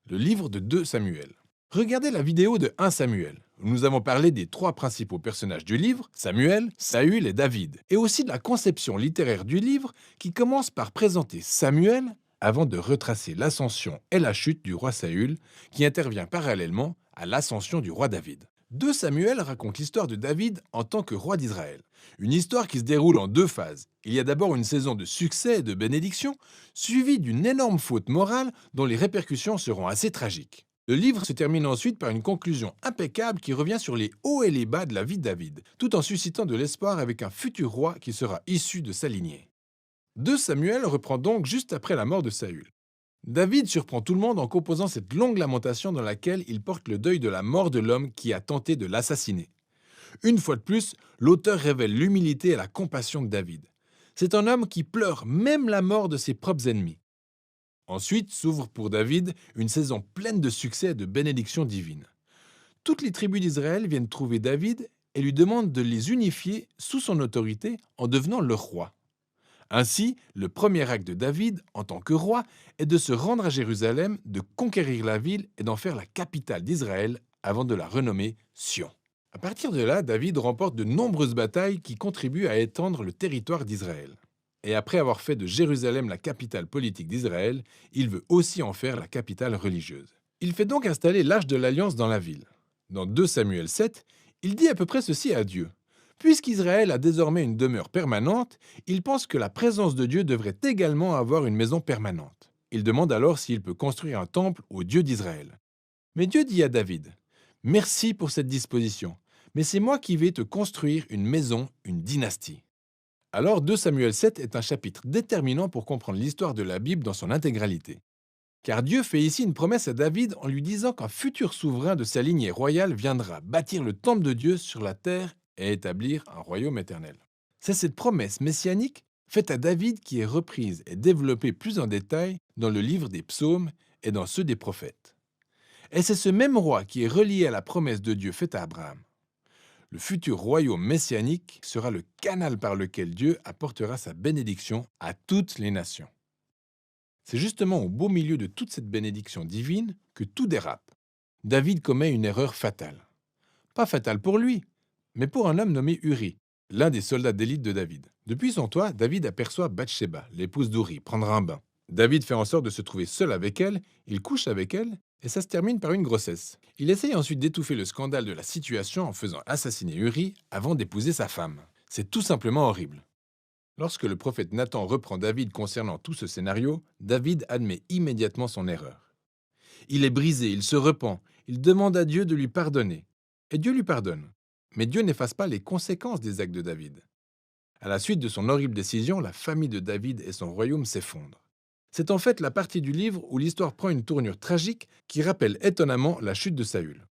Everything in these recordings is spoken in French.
le livre de 2 Samuel. Regardez la vidéo de 1 Samuel, où nous avons parlé des 3 principaux personnages du livre, Samuel, Saül et David, et aussi de la conception littéraire du livre qui commence par présenter Samuel avant de retracer l'ascension et la chute du roi Saül, qui intervient parallèlement à l'ascension du roi David. 2 Samuel raconte l'histoire de David en tant que roi d'Israël. Une histoire qui se déroule en 2 phases. Il y a d'abord une saison de succès et de bénédiction, suivie d'une énorme faute morale dont les répercussions seront assez tragiques. Le livre se termine ensuite par une conclusion impeccable qui revient sur les hauts et les bas de la vie de David, tout en suscitant de l'espoir avec un futur roi qui sera issu de sa lignée. 2 Samuel reprend donc juste après la mort de Saül. David surprend tout le monde en composant cette longue lamentation dans laquelle il porte le deuil de la mort de l'homme qui a tenté de l'assassiner. Une fois de plus, l'auteur révèle l'humilité et la compassion de David. C'est un homme qui pleure même la mort de ses propres ennemis. Ensuite s'ouvre pour David une saison pleine de succès et de bénédictions divines. Toutes les tribus d'Israël viennent trouver David et lui demandent de les unifier sous son autorité en devenant leur roi. Ainsi, le premier acte de David, en tant que roi, est de se rendre à Jérusalem, de conquérir la ville et d'en faire la capitale d'Israël avant de la renommer Sion. À partir de là, David remporte de nombreuses batailles qui contribuent à étendre le territoire d'Israël. Et après avoir fait de Jérusalem la capitale politique d'Israël, il veut aussi en faire la capitale religieuse. Il fait donc installer l'Arche de l'Alliance dans la ville. Dans 2 Samuel 7, il dit à peu près ceci à Dieu. Puisqu'Israël a désormais une demeure permanente, il pense que la présence de Dieu devrait également avoir une maison permanente. Il demande alors s'il peut construire un temple au Dieu d'Israël. Mais Dieu dit à David, merci pour cette disposition, mais c'est moi qui vais te construire une maison, une dynastie. Alors 2 Samuel 7 est un chapitre déterminant pour comprendre l'histoire de la Bible dans son intégralité. Car Dieu fait ici une promesse à David en lui disant qu'un futur souverain de sa lignée royale viendra bâtir le temple de Dieu sur la terre et établir un royaume éternel. C'est cette promesse messianique faite à David qui est reprise et développée plus en détail dans le livre des psaumes et dans ceux des prophètes. Et c'est ce même roi qui est relié à la promesse de Dieu faite à Abraham. Le futur royaume messianique sera le canal par lequel Dieu apportera sa bénédiction à toutes les nations. C'est justement au beau milieu de toute cette bénédiction divine que tout dérape. David commet une erreur fatale. Pas fatale pour lui, mais pour un homme nommé Uri, l'un des soldats d'élite de David. Depuis son toit, David aperçoit Bathsheba, l'épouse d'Uri, prendre un bain. David fait en sorte de se trouver seul avec elle, il couche avec elle, et ça se termine par une grossesse. Il essaye ensuite d'étouffer le scandale de la situation en faisant assassiner Uri avant d'épouser sa femme. C'est tout simplement horrible. Lorsque le prophète Nathan reprend David concernant tout ce scénario, David admet immédiatement son erreur. Il est brisé, il se repent, il demande à Dieu de lui pardonner. Et Dieu lui pardonne. Mais Dieu n'efface pas les conséquences des actes de David. À la suite de son horrible décision, la famille de David et son royaume s'effondrent. C'est en fait la partie du livre où l'histoire prend une tournure tragique qui rappelle étonnamment la chute de Saül.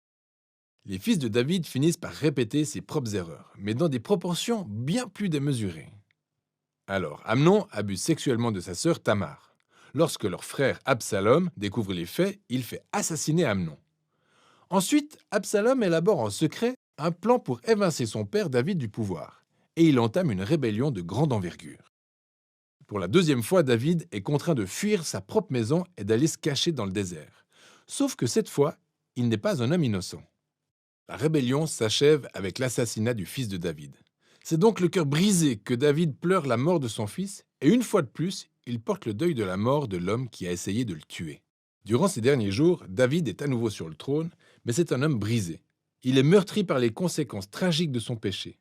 Les fils de David finissent par répéter ses propres erreurs, mais dans des proportions bien plus démesurées. Alors, Amnon abuse sexuellement de sa sœur Tamar. Lorsque leur frère Absalom découvre les faits, il fait assassiner Amnon. Ensuite, Absalom élabore en secret un plan pour évincer son père David du pouvoir, et il entame une rébellion de grande envergure. Pour la deuxième fois, David est contraint de fuir sa propre maison et d'aller se cacher dans le désert. Sauf que cette fois, il n'est pas un homme innocent. La rébellion s'achève avec l'assassinat du fils de David. C'est donc le cœur brisé que David pleure la mort de son fils, et une fois de plus, il porte le deuil de la mort de l'homme qui a essayé de le tuer. Durant ces derniers jours, David est à nouveau sur le trône, mais c'est un homme brisé. Il est meurtri par les conséquences tragiques de son péché.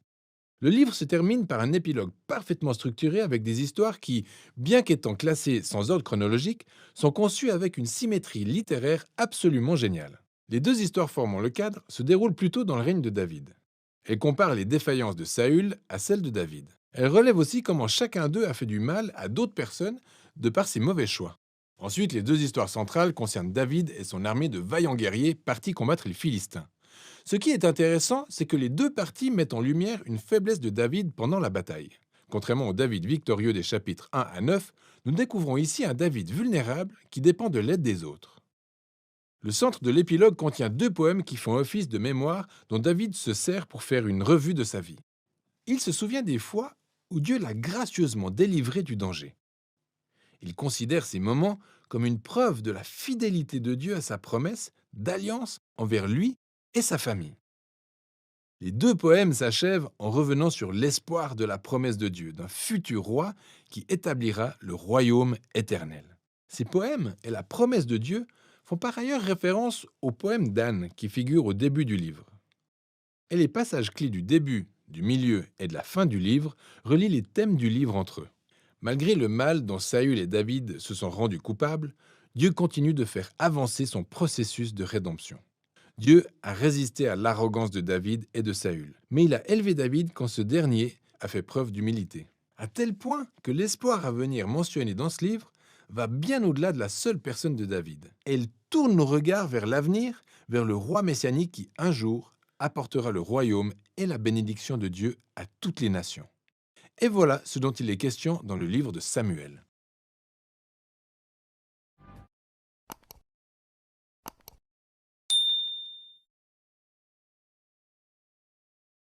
Le livre se termine par un épilogue parfaitement structuré avec des histoires qui, bien qu'étant classées sans ordre chronologique, sont conçues avec une symétrie littéraire absolument géniale. Les 2 histoires formant le cadre se déroulent plutôt dans le règne de David. Elles comparent les défaillances de Saül à celles de David. Elles relèvent aussi comment chacun d'eux a fait du mal à d'autres personnes de par ses mauvais choix. Ensuite, les 2 histoires centrales concernent David et son armée de vaillants guerriers partis combattre les Philistins. Ce qui est intéressant, c'est que les 2 parties mettent en lumière une faiblesse de David pendant la bataille. Contrairement au David victorieux des chapitres 1 à 9, nous découvrons ici un David vulnérable qui dépend de l'aide des autres. Le centre de l'épilogue contient 2 poèmes qui font office de mémoire dont David se sert pour faire une revue de sa vie. Il se souvient des fois où Dieu l'a gracieusement délivré du danger. Il considère ces moments comme une preuve de la fidélité de Dieu à sa promesse d'alliance envers lui et sa famille. Les deux poèmes s'achèvent en revenant sur l'espoir de la promesse de Dieu, d'un futur roi qui établira le royaume éternel. Ces poèmes et la promesse de Dieu font par ailleurs référence au poème d'Anne qui figure au début du livre. Et les passages clés du début, du milieu et de la fin du livre relient les thèmes du livre entre eux. Malgré le mal dont Saül et David se sont rendus coupables, Dieu continue de faire avancer son processus de rédemption. Dieu a résisté à l'arrogance de David et de Saül, mais il a élevé David quand ce dernier a fait preuve d'humilité. À tel point que l'espoir à venir mentionné dans ce livre va bien au-delà de la seule personne de David. Et il tourne nos regards vers l'avenir, vers le roi messianique qui, un jour, apportera le royaume et la bénédiction de Dieu à toutes les nations. Et voilà ce dont il est question dans le livre de Samuel.